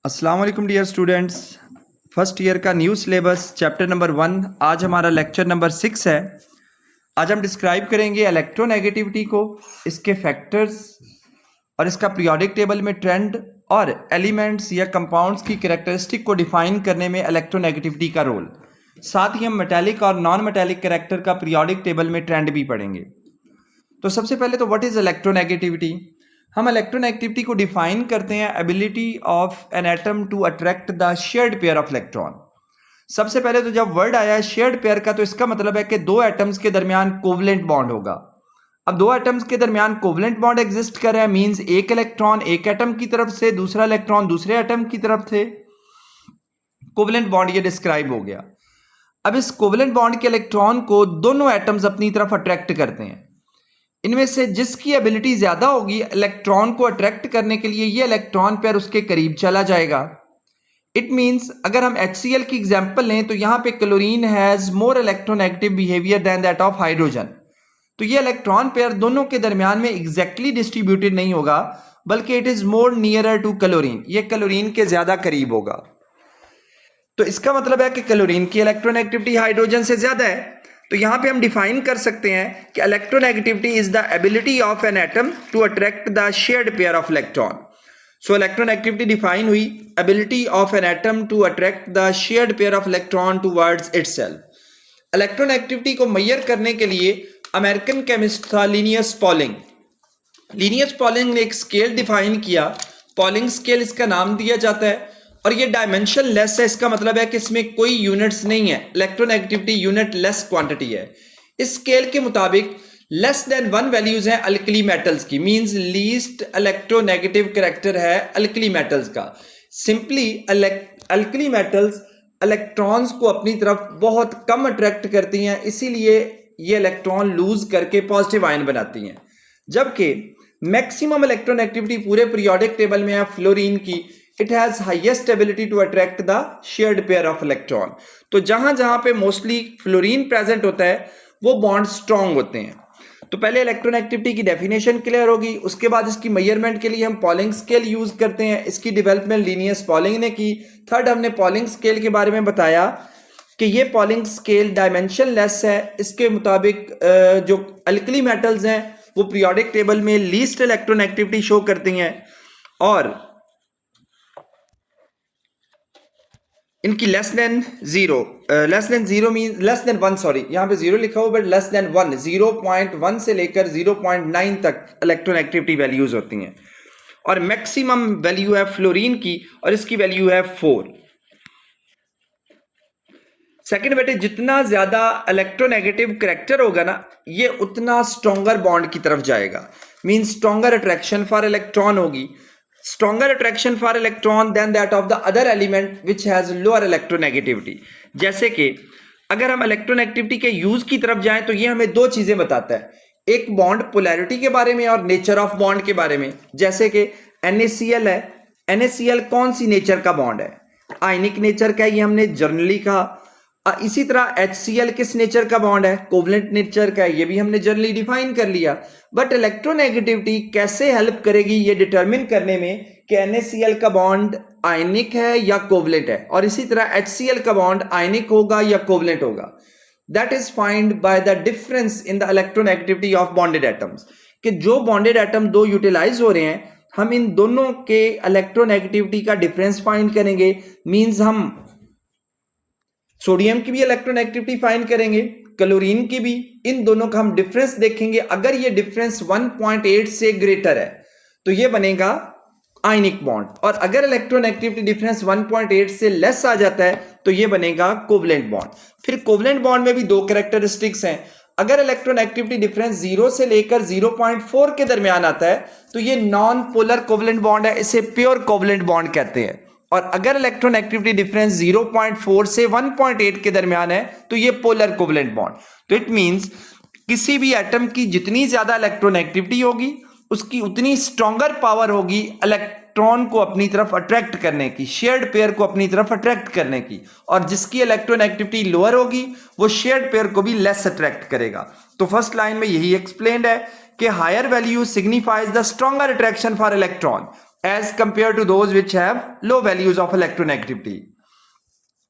अस्सलाम वालेकुम dear students. First year का न्यू सिलेबस चैप्टर नंबर 1। आज हमारा लेक्चर नंबर 6 है। आज हम डिस्क्राइब करेंगे इलेक्ट्रोनेगेटिविटी को, इसके फैक्टर्स और इसका पीरियोडिक टेबल में ट्रेंड और एलिमेंट्स या कंपाउंड्स की कैरेक्टरिस्टिक को डिफाइन करने में इलेक्ट्रोनेगेटिविटी का रोल। साथ ही हम मेटालिक और नॉन मेटालिक कैरेक्टर का पीरियोडिक टेबल में ट्रेंड भी पढ़ेंगे। तो सबसे पहले तो व्हाट इज इलेक्ट्रोनेगेटिविटी। हम इलेक्ट्रोनेगेटिविटी को डिफाइन करते हैं ability of an atom to attract the shared pair of electron. सबसे पहले तो जब वर्ड आया है शेयर्ड पेयर का, तो इसका मतलब है कि दो एटम्स के दरमियान कोवलेंट बॉन्ड होगा। अब दो एटम्स के दरमियान कोवलेंट बॉन्ड एग्जिस्ट कर रहा है, मींस एक इलेक्ट्रॉन एक एटम की तरफ से, दूसरा इलेक्ट्रॉन दूसरे एटम की तरफ से। कोवलेंट बॉन्ड ये डिस्क्राइब हो गया। अब इस कोवलेंट बॉन्ड के इलेक्ट्रॉन को दोनों एटम्स अपनी तरफ अट्रैक्ट करते हैं। इनमें से जिसकी एबिलिटी ज्यादा होगी इलेक्ट्रॉन को अट्रैक्ट करने के लिए, ये इलेक्ट्रॉन पेयर उसके करीब चला जाएगा। इट मींस अगर हम HCl की एग्जांपल लें तो यहां पे chlorine has more electronegative behaviour than that of hydrogen. तो ये इलेक्ट्रॉन पेयर दोनों के दरमियान में एग्जैक्टली डिस्ट्रीब्यूटेड नहीं होगा, बल्कि it is more nearer to chlorine, ये क्लोरीन के ज्यादा करीब होगा। तो इसका मतलब है कि क्लोरीन की इलेक्ट्रोनेगेटिविटी हाइड्रोजन से ज्यादा है। तो यहां पे हम डिफाइन कर सकते हैं कि electronegativity is the ability of an atom to attract the shared pair of electron. So electronegativity define हुई ability of an atom to attract the shared pair of electron towards itself. Electronegativity को measure करने के लिए American chemist था Linus Pauling. Linus Pauling ने एक scale define किया, Pauling scale इसका नाम दिया जाता है, और ये डायमेंशन लेस है। इसका मतलब है कि इसमें कोई यूनिट्स नहीं है, इलेक्ट्रोनेगेटिविटी यूनिट लेस क्वांटिटी है। इस स्केल के मुताबिक लेस देन 1 वैल्यूज हैं अल्कली मेटल्स की, मींस लीस्ट इलेक्ट्रोनेगेटिव कैरेक्टर है अल्कली मेटल्स का। सिंपली अल्कली मेटल्स इलेक्ट्रॉन्स को अपनी तरफ बहुत कम अट्रैक्ट करती हैं, इसीलिए ये इलेक्ट्रॉन लूज करके पॉजिटिव आयन बनाती हैं। जबकि मैक्सिमम इलेक्ट्रोनेगेटिविटी पूरे पीरियोडिक टेबल में है फ्लोरीन की, it has highest ability to attract the shared pair of electron. तो जहां जहां पे मोस्टली फ्लोरीन प्रेजेंट होता है वो बॉन्ड स्ट्रांग होते हैं। तो पहले इलेक्ट्रोनेगेटिविटी की डेफिनेशन क्लियर होगी, उसके बाद इसकी मेजरमेंट के लिए हम पॉलिंग स्केल यूज करते हैं। इसकी डेवलपमेंट लिनियस पॉलिंग ने की। थर्ड, हमने पॉलिंग स्केल के बारे में बताया कि ये पॉलिंग स्केल डायमेंशन लेस है। इसके मुताबिक जो अल्कली मेटल्स हैं वो पीरियोडिक टेबल में लीस्ट इलेक्ट्रोनेगेटिविटी शो करती हैं, और इनकी less than zero mean less than 1, sorry यहाँ पे 0 लिखा हुआ बट लेस देन 1, 0.1 से लेकर 0.9 तक इलेक्ट्रोनेगेटिविटी वैल्यूज होती हैं। और मैक्सिमम वैल्यू है फ्लोरीन की, और इसकी वैल्यू है 4। सेकेंड बेटे, जितना ज्यादा इलेक्ट्रोनेगेटिव कैरेक्टर होगा ना, ये उतना स्ट्रॉन्गर बॉन्ड की तरफ जाएगा, mean stronger attraction for electron होगी, stronger attraction for electron than that of the other element which has lower electronegativity। जैसे कि अगर हम इलेक्ट्रोनेगेटिविटी के यूज की तरफ जाएं तो ये हमें दो चीजें बताता है, एक बॉन्ड पोलैरिटी के बारे में और नेचर ऑफ बॉन्ड के बारे में। जैसे कि NaCl है, NaCl कौन सी नेचर का बॉन्ड है? आयनिक नेचर का, ये हमने जर्नली कहा। इसी तरह HCl किस नेचर का बॉन्ड है? कोवलेंट नेचर का है, ये भी हमने जनरली डिफाइन कर लिया। बट इलेक्ट्रोनेगेटिविटी कैसे हेल्प करेगी ये डिटरमिन करने में कि NaCl का बॉन्ड आयनिक है या कोवलेंट है, और इसी तरह HCl का बॉन्ड आयनिक होगा या कोवलेंट होगा। That is find by the difference in the electronegativity of bonded atoms, कि जो बॉन्डेड एटम दो यूटिलाइज हो रहे हैं, हम इन दोनों के इलेक्ट्रोनेगेटिविटी का डिफरेंस फाइंड करेंगे। मींस हम सोडियम की भी इलेक्ट्रोनेगेटिविटी फाइंड करेंगे, क्लोरीन की भी, इन दोनों का हम डिफरेंस देखेंगे। अगर ये डिफरेंस 1.8 से ग्रेटर है तो ये बनेगा आयनिक बॉन्ड, और अगर इलेक्ट्रोनेगेटिविटी डिफरेंस 1.8 से लेस आ जाता है तो ये बनेगा कोवलेंट बॉन्ड। फिर कोवलेंट बॉन्ड में भी दो कैरेक्टरिस्टिक्स हैं। अगर इलेक्ट्रोनेगेटिविटी डिफरेंस 0 से लेकर 0.4 के दरमियान आता है तो ये नॉन पोलर कोवलेंट बॉन्ड है, इसे प्योर कोवलेंट बॉन्ड कहते हैं। और अगर इलेक्ट्रोनेगेटिविटी डिफरेंस 0.4 से 1.8 के दरमियान है तो ये पोलर कोवलेंट बॉन्ड। तो इट मींस किसी भी एटम की जितनी ज्यादा इलेक्ट्रोनेगेटिविटी होगी उसकी उतनी स्ट्रॉन्गर पावर होगी इलेक्ट्रॉन को अपनी तरफ अट्रैक्ट करने की, शेयर्ड पेयर को अपनी तरफ अट्रैक्ट करने की, और जिसकी इलेक्ट्रोनेगेटिविटी लोअर होगी वो शेयर्ड पेयर को भी लेस अट्रैक्ट करेगा। तो फर्स्ट लाइन में यही एक्सप्लेन्ड है कि higher value signifies the stronger attraction for electron, as compared to those which have low values of electronegativity.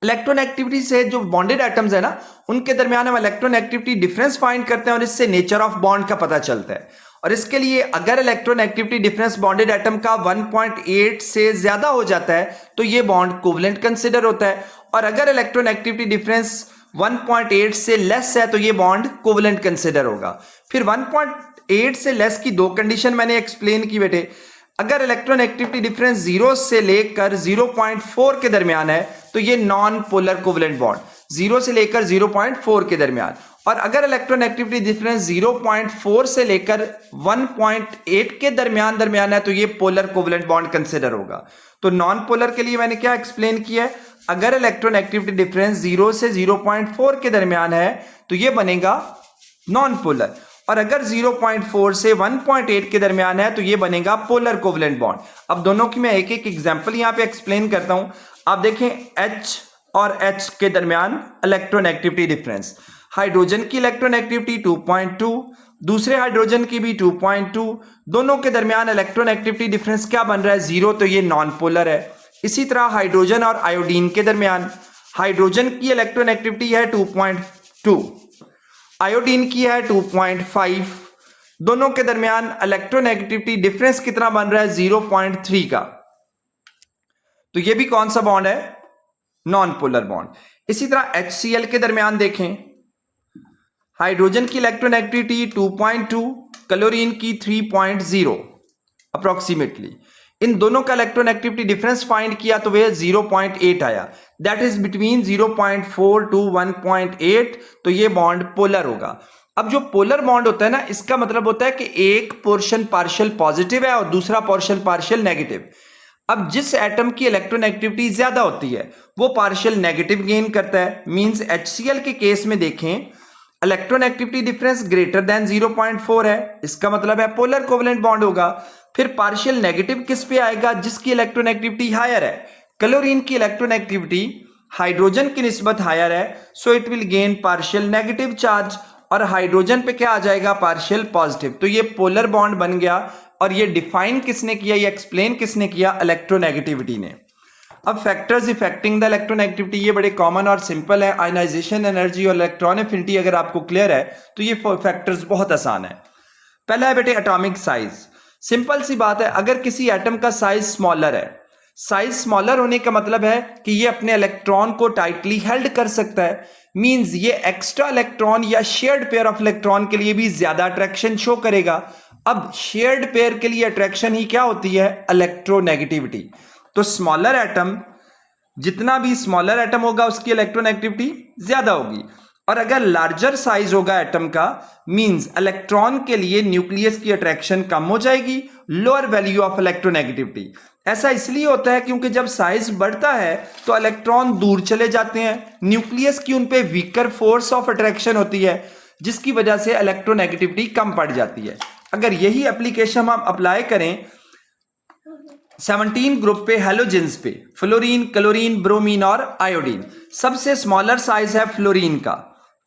Electronegativity से जो बॉन्डेड एटम्स है ना, उनके दरमियान हम इलेक्ट्रोनेगेटिविटी डिफरेंस फाइंड करते हैं और इससे नेचर ऑफ बॉन्ड का पता चलता है। और इसके लिए अगर इलेक्ट्रोनेगेटिविटी डिफरेंस बॉन्डेड एटम का 1.8 से ज्यादा हो जाता है तो ये बॉन्ड कोवलेंट कंसिडर होता है, और अगर इलेक्ट्रोनेगेटिविटी डिफरेंस 1.8 से लेस है तो ये बॉन्ड कोवलेंट कंसिडर होगा। फिर 1.8 से लेस की दो कंडीशन मैंने एक्सप्लेन की बेटे। अगर इलेक्ट्रोनेगेटिविटी डिफरेंस 0 से लेकर 0.4 के दरमियान है तो ये नॉन पोलर कोवलेंट बॉन्ड, 0 से लेकर 0.4 के दरमियान। और अगर इलेक्ट्रोनेगेटिविटी डिफरेंस 0.4 से लेकर 1.8 के दरमियान है तो ये पोलर कोवलेंट बॉन्ड कंसिडर होगा। तो नॉन पोलर के लिए मैंने क्या एक्सप्लेन किया है, अगर इलेक्ट्रोनेगेटिविटी डिफरेंस 0 से 0.4 के दरमियान है तो ये बनेगा नॉन पोलर, और अगर 0.4 से 1.8 के दरमियान है तो ये बनेगा पोलर कोवलेंट बॉन्ड। अब दोनों की मैं एक एक एग्जांपल यहां पे एक्सप्लेन करता हूं। आप देखें H और H के दरमियान इलेक्ट्रोनेगेटिविटी डिफरेंस, हाइड्रोजन की इलेक्ट्रोनेगेटिविटी 2.2, दूसरे हाइड्रोजन की भी 2.2, दोनों के दरमियान इलेक्ट्रोनेगेटिविटी डिफरेंस क्या बन रहा है, 0, तो ये नॉन पोलर है। इसी तरह हाइड्रोजन और आयोडीन के दरमियान, हाइड्रोजन की इलेक्ट्रोनेगेटिविटी है 2.2, आयोडीन की है 2.5, दोनों के दरमियान इलेक्ट्रोनेगेटिविटी डिफरेंस कितना बन रहा है, 0.3 का। तो ये भी कौन सा बॉन्ड है, नॉन पोलर बॉन्ड। इसी तरह HCl के दरमियान देखें, हाइड्रोजन की इलेक्ट्रोनेगेटिविटी 2.2, क्लोरीन की 3.0 अप्रोक्सीमेटली। इन दोनों का इलेक्ट्रोनेगेटिविटी डिफरेंस फाइंड किया तो वह 0.8 आया, दैट इज बिटवीन 0.4 टू 1.8, तो ये बॉन्ड पोलर होगा। अब जो पोलर बॉन्ड होता है ना, इसका मतलब होता है कि एक पोर्शन पार्शियल पॉजिटिव है और दूसरा पोर्शन पार्शियल नेगेटिव। अब जिस एटम की इलेक्ट्रोनेगेटिविटी ज्यादा होती है वो पार्शियल नेगेटिव गेन करता है। मींस HCl के केस में देखें, इलेक्ट्रोनेगेटिविटी डिफरेंस ग्रेटर देन 0.4 है, इसका मतलब है पोलर कोवलेंट बॉन्ड होगा। फिर पार्शियल नेगेटिव किस पे आएगा, जिसकी इलेक्ट्रोनेगेटिविटी हायर है। क्लोरीन की इलेक्ट्रोनेगेटिविटी हाइड्रोजन की निस्बत हायर है, so it will gain partial negative charge, और हाइड्रोजन पे क्या आ जाएगा, पार्शियल पॉजिटिव। तो ये पोलर बॉन्ड बन गया, और ये डिफाइन किसने किया, ये एक्सप्लेन किसने किया, इलेक्ट्रोनेगेटिविटी ने। अब फैक्टर्स इफेक्टिंग द इलेक्ट्रोनेगेटिविटी, ये बड़े कॉमन और सिंपल है। आयनाइजेशन एनर्जी और इलेक्ट्रॉन एफिनिटी अगर आपको क्लियर है तो ये फैक्टर्स बहुत आसान है। पहला है बेटे एटॉमिक साइज। सिंपल सी बात है, अगर किसी एटम का साइज स्मॉलर है, साइज स्मॉलर होने का मतलब है कि ये अपने इलेक्ट्रॉन को टाइटली हेल्ड कर सकता है। मींस ये एक्स्ट्रा इलेक्ट्रॉन या शेयर्ड पेयर ऑफ इलेक्ट्रॉन के लिए भी ज्यादा अट्रैक्शन शो करेगा। अब शेयर्ड पेयर के लिए अट्रैक्शन ही क्या होती है, इलेक्ट्रोनेगेटिविटी। तो स्मॉलर एटम, जितना भी स्मॉलर एटम होगा उसकी इलेक्ट्रोनेगेटिविटी ज्यादा होगी। और अगर लार्जर साइज होगा एटम का, मींस इलेक्ट्रॉन के लिए न्यूक्लियस की अट्रैक्शन कम हो जाएगी, लोअर वैल्यू ऑफ इलेक्ट्रोनेगेटिविटी। ऐसा इसलिए होता है क्योंकि जब साइज बढ़ता है तो इलेक्ट्रॉन दूर चले जाते हैं, न्यूक्लियस की उन पे वीकर फोर्स ऑफ अट्रैक्शन होती है, जिसकी वजह से इलेक्ट्रोनेगेटिविटी कम पड़ जाती है। अगर यही एप्लीकेशन हम अप्लाई करें 17 ग्रुप पे, हैलोजेंस पे, फ्लोरीन, क्लोरीन, ब्रोमीन और आयोडीन, सबसे स्मॉलर साइज है फ्लोरीन का।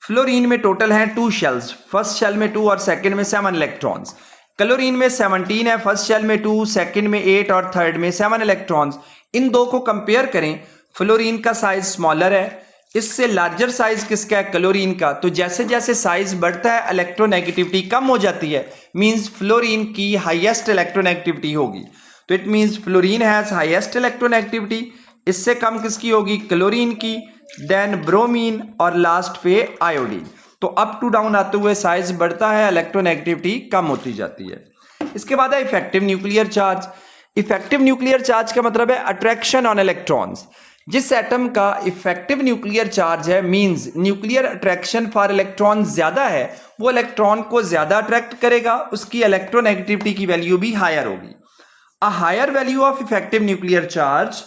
फ्लोरीन में टोटल है 2 शेल्स, फर्स्ट शेल में 2 और सेकंड में 7 इलेक्ट्रॉन्स। क्लोरीन में 17 है, फर्स्ट शेल में 2, सेकंड में 8 और थर्ड में 7 इलेक्ट्रॉन्स। इन दो को कंपेयर करें, फ्लोरीन का साइज स्मॉलर है, इससे लार्जर साइज किसका है, क्लोरीन का। तो जैसे जैसे साइज बढ़ता है इलेक्ट्रोनेगेटिविटी कम हो जाती है, मींस फ्लोरीन की हाईएस्ट इलेक्ट्रोनेगेटिविटी होगी। तो it means fluorine has highest electronegativity, इससे कम किसकी होगी, क्लोरीन की, देन ब्रोमीन और लास्ट पे आयोडीन। तो अप टू डाउन आते हुए साइज बढ़ता है, इलेक्ट्रोनेगेटिविटी कम होती जाती है। इसके बाद है effective nuclear charge. Effective nuclear charge का मतलब है अट्रैक्शन ऑन इलेक्ट्रॉन्स। जिस एटम का इफेक्टिव न्यूक्लियर चार्ज है, means nuclear attraction for electron ज्यादा है, वो इलेक्ट्रॉन को ज्यादा अट्रैक्ट करेगा, उसकी इलेक्ट्रोनेगेटिविटी की वैल्यू भी हायर होगी। A higher value of effective nuclear charge,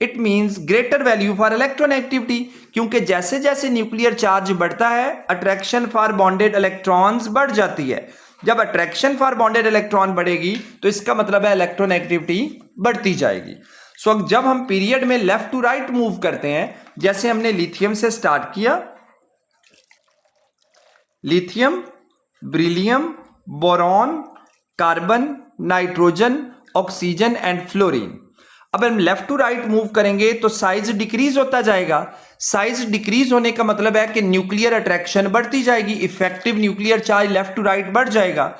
it means greater value for electronegativity, क्योंकि जैसे जैसे न्यूक्लियर चार्ज बढ़ता है अट्रैक्शन फॉर बॉन्डेड इलेक्ट्रॉन्स बढ़ जाती है। जब अट्रैक्शन फॉर बॉन्डेड इलेक्ट्रॉन बढ़ेगी तो इसका मतलब है इलेक्ट्रोनेगेटिविटी बढ़ती जाएगी। सो जब हम पीरियड में लेफ्ट टू राइट मूव करते हैं, जैसे हमने लिथियम से स्टार्ट किया, lithium, beryllium, boron, carbon, nitrogen oxygen and fluorine. अब हम लेफ्ट टू राइट मूव करेंगे तो साइज डिक्रीज होता जाएगा। साइज डिक्रीज होने का मतलब है कि न्यूक्लियर अट्रैक्शन बढ़ती जाएगी, effective nuclear charge left to right बढ़ जाएगा।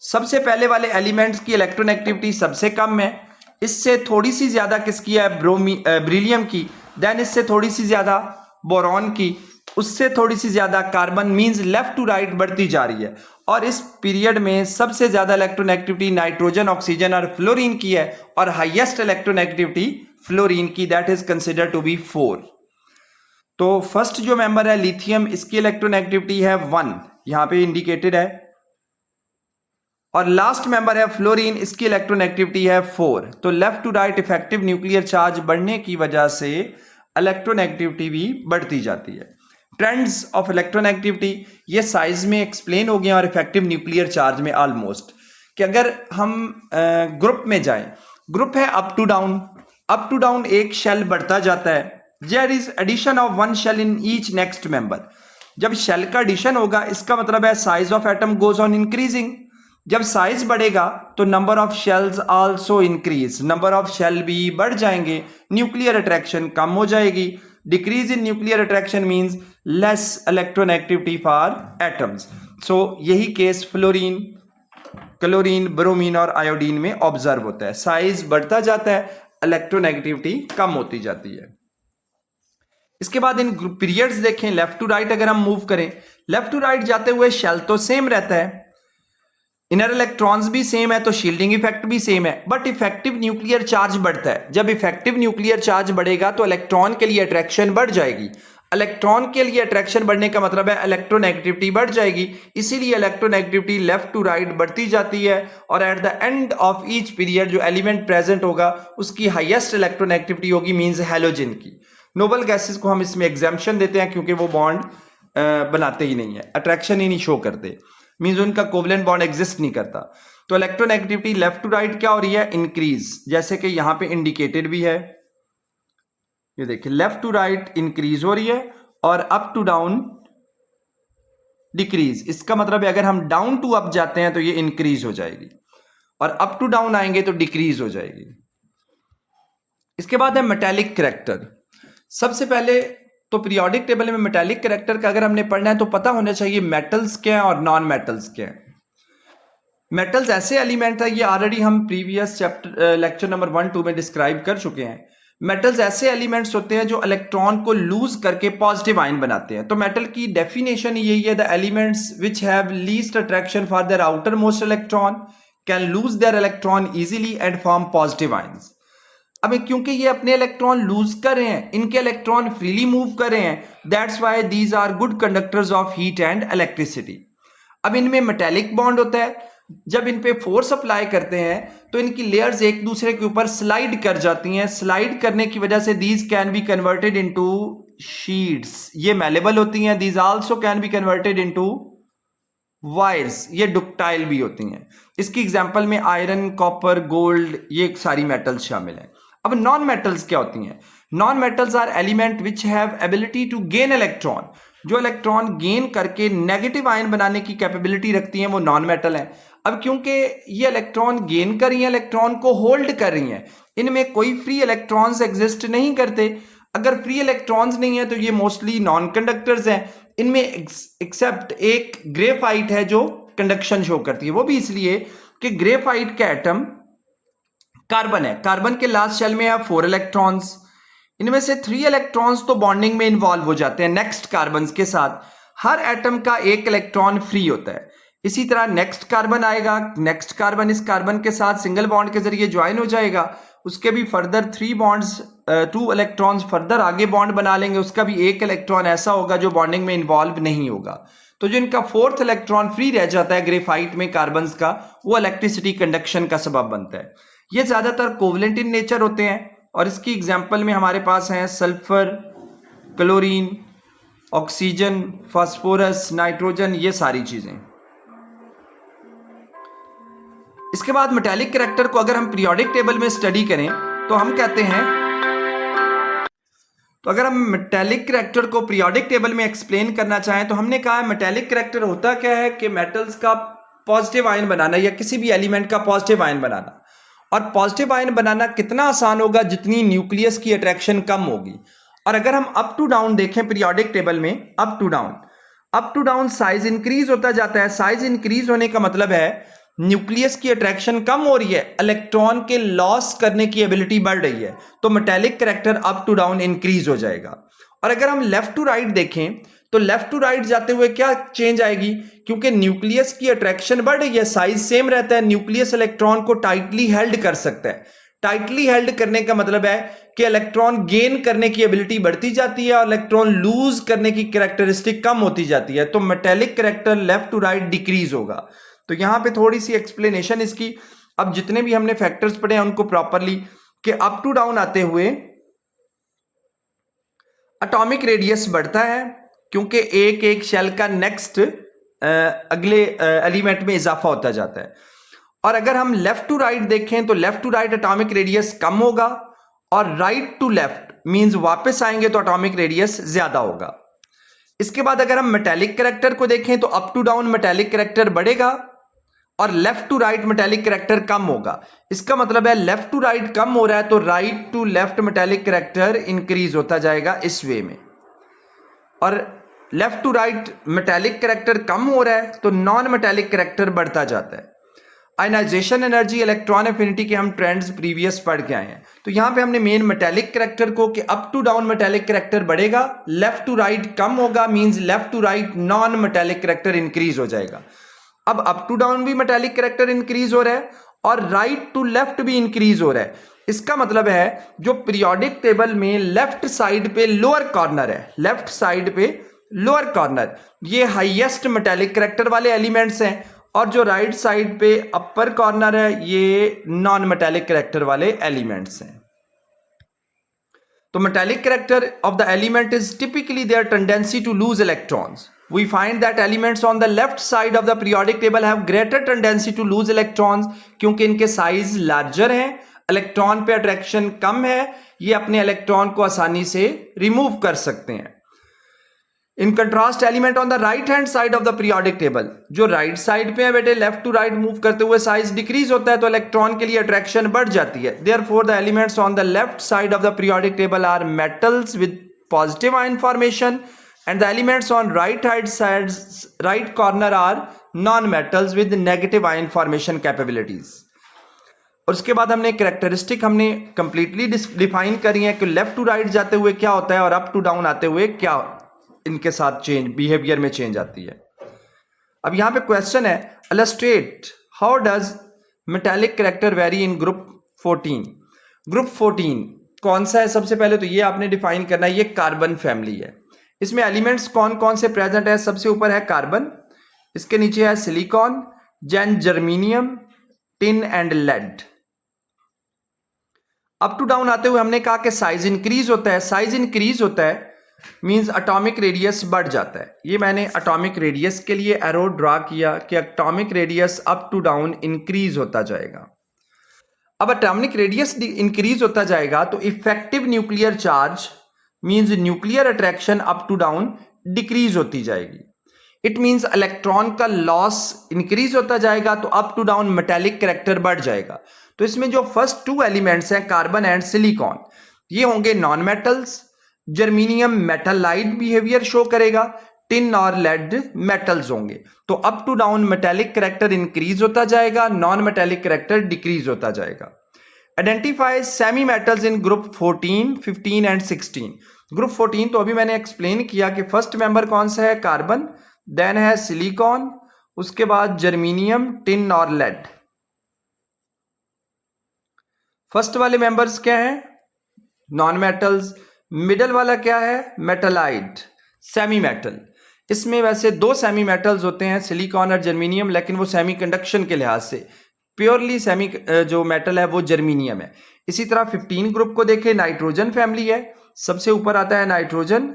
सबसे पहले वाले एलिमेंट्स की इलेक्ट्रोनेगेटिविटी सबसे कम है, इससे थोड़ी सी ज्यादा किसकी है, ब्रिलियम की, देन इससे थोड़ी सी ज्यादा बोरॉन की, उससे थोड़ी सी ज्यादा carbon, means left to right बढ़ती जा रही है। और इस पीरियड में सबसे ज्यादा इलेक्ट्रोनेगेटिविटी नाइट्रोजन, ऑक्सीजन और फ्लोरीन की है, और हाईएस्ट इलेक्ट्रोनेगेटिविटी फ्लोरीन की, that is considered to be 4। तो फर्स्ट जो मेंबर है लिथियम, इसकी इलेक्ट्रोनेगेटिविटी है 1, यहां पे इंडिकेटेड है। और लास्ट मेंबर है फ्लोरीन, इसकी इलेक्ट्रोनेगेटिविटी है 4। तो left to right effective nuclear charge बढ़ने की वजह से इलेक्ट्रोनेगेटिविटी भी बढ़ती जाती है। ट्रेंड्स ऑफ इलेक्ट्रोनेगेटिविटी ये साइज में एक्सप्लेन हो गया और इफेक्टिव न्यूक्लियर चार्ज में ऑलमोस्ट, कि अगर हम ग्रुप में जाएं, ग्रुप है up to down, up to down एक शेल बढ़ता जाता है। There is addition of 1 shell in each next member. जब शेल का एडिशन होगा इसका मतलब है size of atom goes on increasing. जब साइज बढ़ेगा तो number of shells also increase, number of shell भी बढ़ जाएंगे, न्यूक्लियर अट्रैक्शन कम हो जाएगी। Decrease in nuclear attraction means less electronegativity for atoms. So यही केस फ्लोरीन, क्लोरीन, ब्रोमीन और आयोडीन में ऑब्जर्व होता है। साइज बढ़ता जाता है, इलेक्ट्रोनेगेटिविटी कम होती जाती है। इसके बाद इन पीरियड्स देखें, लेफ्ट टू राइट अगर हम मूव करें, लेफ्ट टू राइट जाते हुए शेल तो सेम रहता है, इनर इलेक्ट्रॉन्स भी सेम है, तो शील्डिंग इफेक्ट भी सेम है, बट इफेक्टिव न्यूक्लियर चार्ज बढ़ता है। जब इफेक्टिव न्यूक्लियर चार्ज बढ़ेगा तो इलेक्ट्रॉन के लिए अट्रैक्शन बढ़ जाएगी। इलेक्ट्रॉन के लिए अट्रैक्शन बढ़ने का मतलब है इलेक्ट्रोनेगेटिविटी बढ़ जाएगी, इसीलिए इलेक्ट्रोनेगेटिविटी लेफ्ट टू राइट बढ़ती जाती है। और at the end of each period जो एलिमेंट प्रेजेंट होगा उसकी हाईएस्ट इलेक्ट्रोनेगेटिविटी होगी, मींस हैलोजन की। नोबल गैसेस को हम इसमें एग्जाम्पशन देते हैं क्योंकि वो बॉन्ड बनाते ही नहीं है, अट्रैक्शन ही नहीं शो करते, मींस उनका कोवलेंट बॉन्ड एग्जिस्ट नहीं करता। तो इलेक्ट्रोनेगेटिविटी लेफ्ट टू राइट क्या हो रही है, इंक्रीज, जैसे कि यहां पे इंडिकेटेड भी है, ये देखिए लेफ्ट टू राइट इंक्रीज हो रही है और अप टू डाउन डिक्रीज। इसका मतलब है अगर हम डाउन टू अप जाते हैं तो ये इंक्रीज हो जाएगी और अप टू डाउन आएंगे तो डिक्रीज हो जाएगी। इसके बाद है मेटालिक कैरेक्टर। सबसे पहले तो पीरियोडिक टेबल में मेटालिक कैरेक्टर का अगर हमने पढ़ना है तो पता होना चाहिए मेटल्स क्या है और नॉन मेटल्स क्या है। मेटल्स ऐसे एलिमेंट है, ये ऑलरेडी हम प्रीवियस चैप्टर लेक्चर नंबर 1-2 में डिस्क्राइब कर चुके हैं। मेटल्स ऐसे एलिमेंट्स होते हैं जो इलेक्ट्रॉन को लूज करके पॉजिटिव आयन बनाते हैं। तो मेटल की डेफिनेशन यही है, the elements which have least attraction for their outer most electron can lose their electron easily and form positive ions. अब क्योंकि ये अपने इलेक्ट्रॉन लूज कर रहे हैं, इनके इलेक्ट्रॉन फ्रीली मूव कर रहे हैं, that's why these are good conductors of heat and electricity. अब इनमें मेटालिक बॉन्ड होता है, जब इन पे फोर्स अप्लाई करते हैं तो इनकी लेयर्स एक दूसरे के ऊपर स्लाइड कर जाती हैं। स्लाइड करने की वजह से these can be converted into sheets, ये मेलेबल होती हैं। These also can be converted into wires, ये डक्टाइल भी होती हैं। इसकी एग्जांपल में आयरन, कॉपर, गोल्ड, ये सारी मेटल्स शामिल हैं। अब नॉन मेटल्स क्या होती हैं? Non metals are element which have ability to gain electron, जो इलेक्ट्रॉन गेन करके नेगेटिव आयन बनाने की कैपेबिलिटी रखती हैं, वो नॉन मेटल हैं। अब क्योंकि ये इलेक्ट्रॉन गेन कर रही हैं, इलेक्ट्रॉन को होल्ड कर रही हैं, इनमें कोई फ्री इलेक्ट्रॉन्स एग्जिस्ट नहीं करते। अगर फ्री इलेक्ट्रॉन्स नहीं है तो ये मोस्टली नॉन कंडक्टर्स हैं। इनमें एक्सेप्ट एक ग्रेफाइट है जो कंडक्शन शो करती है, वो भी इसलिए कि ग्रेफाइट का एटम कार्बन है, कार्बन के लास्ट शेल में है 4 इलेक्ट्रॉन्स, इनमें से 3 इलेक्ट्रॉन्स तो बॉन्डिंग में इन्वॉल्व हो जाते हैं नेक्स्ट कार्बन के साथ। हर एटम का एक इलेक्ट्रॉन फ्री होता है। इसी तरह नेक्स्ट कार्बन आएगा, नेक्स्ट कार्बन इस कार्बन के साथ सिंगल बॉन्ड के जरिए ज्वाइन हो जाएगा, उसके भी फर्दर 3 बॉन्ड्स 2 इलेक्ट्रॉन्स फर्दर आगे बॉन्ड बना लेंगे, उसका भी एक इलेक्ट्रॉन ऐसा होगा जो बॉन्डिंग में इन्वॉल्व नहीं होगा। तो जो इनका 4th इलेक्ट्रॉन फ्री रह जाता है ग्रेफाइट में कार्बन का, वो इलेक्ट्रिसिटी कंडक्शन का सबब बनता है। ये ज्यादातर कोवलेंट इन नेचर होते हैं और इसकी एग्जाम्पल में हमारे पास हैं sulphur, chlorine, oxygen, phosphorus, nitrogen, ये सारी चीजें। इसके बाद मेटालिक कैरेक्टर को अगर हम पीरियोडिक टेबल में स्टडी करें तो हम कहते हैं, तो अगर हम मेटालिक कैरेक्टर को पीरियोडिक टेबल में एक्सप्लेन करना चाहें तो हमने कहा मेटालिक कैरेक्टर होता क्या है कि मेटल्स का पॉजिटिव आयन बनाना या किसी भी एलिमेंट का पॉजिटिव आयन बनाना। और पॉजिटिव आयन बनाना कितना आसान होगा जितनी न्यूक्लियस की अट्रैक्शन कम होगी। और अगर हम अप टू डाउन देखें पीरियोडिक टेबल में, up to down size increase होता जाता है। साइज इंक्रीज होने का मतलब है न्यूक्लियस की अट्रैक्शन कम हो रही है, इलेक्ट्रॉन के लॉस करने की एबिलिटी बढ़ रही है, तो metallic character up to down increase हो जाएगा। और अगर हम लेफ्ट टू राइट देखें तो लेफ्ट टू राइट जाते हुए क्या चेंज आएगी, क्योंकि न्यूक्लियस की अट्रैक्शन बढ़ रही है, साइज सेम रहता है, न्यूक्लियस इलेक्ट्रॉन को टाइटली हेल्ड कर सकता है। टाइटली हेल्ड करने का मतलब है कि इलेक्ट्रॉन गेन करने की एबिलिटी बढ़ती जाती है और इलेक्ट्रॉन लूज करने की कैरेक्टरिस्टिक कम होती जाती है, तो metallic character left to right decrease होगा। तो यहां पे थोड़ी सी एक्सप्लेनेशन इसकी, अब जितने भी हमने फैक्टर्स पढ़े हैं उनको प्रॉपरली, कि अप टू डाउन आते हुए एटॉमिक रेडियस बढ़ता है, क्योंकि एक एक शेल का नेक्स्ट अगले एलिमेंट में इजाफा होता जाता है। और अगर हम लेफ्ट टू राइट देखें तो left to right atomic radius कम होगा, और राइट टू लेफ्ट मींस वापस आएंगे तो एटॉमिक रेडियस ज्यादा होगा। इसके बाद अगर हम मेटेलिक कैरेक्टर को देखें तो up to down metallic character बढ़ेगा और left to right metallic character कम होगा। इसका मतलब है लेफ्ट टू राइट कम हो रहा है तो right to left metallic character increase होता जाएगा इस वे में, और left to right metallic character कम हो रहा है तो नॉन मेटेलिक कैरेक्टर बढ़ता जाता है। आयनाइजेशन एनर्जी, इलेक्ट्रॉन एफिनिटी के हम ट्रेंड्स प्रीवियस पढ़ के आए हैं, तो यहां पे हमने मेन मेटेलिक कैरेक्टर को कि up to down metallic character बढ़ेगा, लेफ्ट टू राइट कम होगा, means left to right non metallic character increase हो जाएगा। अब अप टू डाउन भी मेटेलिक कैरेक्टर इंक्रीज हो रहा है और राइट टू लेफ्ट भी इंक्रीज हो रहा है। इसका मतलब है जो पीरियोडिक टेबल में लेफ्ट साइड पे लोअर कॉर्नर है, लेफ्ट साइड पे लोअर कॉर्नर, ये हाईएस्ट मेटेलिक कैरेक्टर वाले एलिमेंट्स हैं, और जो राइट साइड पे अपर कॉर्नर है ये नॉन मेटेलिक कैरेक्टर वाले एलिमेंट्स हैं। तो metallic character of the element is typically their tendency to lose electrons. We find that elements on the left side of the periodic table have greater tendency to lose electrons क्योंकि इनके size larger हैं, electron पे attraction कम है, ये अपने electron को आसानी से रिमूव कर सकते हैं। In contrast element on the right hand side of the periodic table, जो राइट साइड पे है बेटे, लेफ्ट टू राइट मूव करते हुए साइज डिक्रीज होता है तो इलेक्ट्रॉन के लिए अट्रैक्शन बढ़ जाती है। Therefore the elements on the left side of the periodic table are metals with positive ion formation and the elements on right corner are non metals with negative ion formation capabilities. और उसके बाद हमने characteristic हमने completely define करी है कि left to right जाते हुए क्या होता है और अप टू डाउन आते हुए क्या इनके साथ चेंज, बिहेवियर में चेंज आती है। अब यहां पे क्वेश्चन है, illustrate how does metallic character very in group 14। Group 14 कौन सा है? सबसे पहले तो ये आपने डिफाइन करना है, ये कार्बन फैमिली है। इसमें एलिमेंट्स कौन कौन से प्रेजेंट है? सबसे ऊपर है कार्बन, इसके नीचे है सिलिकॉन, जेन germanium, tin and lead. Up to down आते हुए हमने कहा कि साइज इंक्रीज होता है, साइज इंक्रीज होता है मींस एटॉमिक रेडियस बढ़ जाता है। ये मैंने एटॉमिक रेडियस के लिए एरो ड्रा किया कि atomic radius up to down increase होता जाएगा। अब एटॉमिक रेडियस इंक्रीज होता जाएगा तो effective nuclear charge means nuclear attraction up to down decrease होती जाएगी। इट मींस इलेक्ट्रॉन का लॉस इंक्रीज होता जाएगा तो up to down metallic character बढ़ जाएगा। तो इसमें जो फर्स्ट टू एलिमेंट्स हैं कार्बन एंड सिलिकॉन, ये होंगे non metals. Germanium metalloid behaviour show करेगा, टिन और लेड मेटल्स होंगे। तो up to down metallic character increase होता जाएगा, नॉन मेटेलिक कैरेक्टर डिक्रीज होता जाएगा। Identify semi metals in group 14, 15 and 16। Group 14 तो अभी मैंने एक्सप्लेन किया कि फर्स्ट मेंबर कौन सा है? कार्बन, देन है सिलिकॉन, उसके बाद जर्मीनियम, टिन और लेड। फर्स्ट वाले मेंबर्स क्या हैं? Non metals. मिडल वाला क्या है? मेटलाइट, सेमी मेटल। इसमें वैसे दो सेमी मेटल्स होते हैं, सिलिकॉन और जर्मीनियम, लेकिन वो सेमी कंडक्शन के लिहाज से प्योरली सेमी जो मेटल है वो जर्मीनियम है। इसी तरह 15 ग्रुप को देखें, नाइट्रोजन फैमिली है, सबसे ऊपर आता है nitrogen,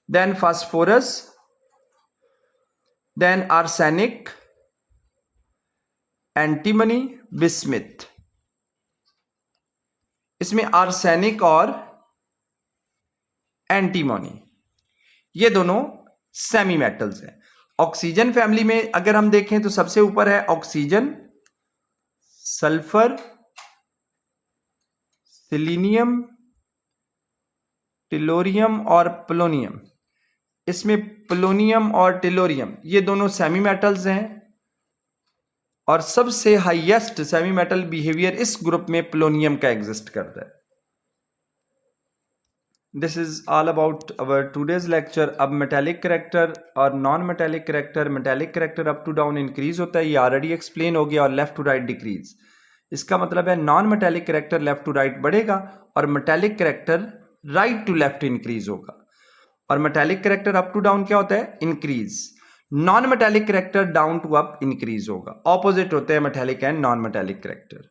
then phosphorus, then arsenic, antimony, bismuth. इसमें आर्सेनिक और एंटीमोनी ये दोनों सेमी मेटल्स हैं। ऑक्सीजन फैमिली में अगर हम देखें तो सबसे ऊपर है ऑक्सीजन, सल्फर, सिलीनियम, टेलोरियम और पोलोनियम। इसमें पोलोनियम और टेलोरियम ये दोनों सेमी मेटल्स हैं और सबसे हाईएस्ट सेमी मेटल बिहेवियर इस ग्रुप में पोलोनियम का एग्जिस्ट करता है। This is all about our today's lecture. अब मेटेलिक करेक्टर और non metallic character, metallic character up to down increase होता है, ये ऑलरेडी एक्सप्लेन हो गया, और लेफ्ट टू राइट डिक्रीज। इसका मतलब है non metallic character left to right बढ़ेगा और metallic character right to left increase होगा। और metallic character up to down क्या होता है? Increase. Non metallic character down to up increase होगा। ऑपोजिट होते हैं metallic and non metallic character.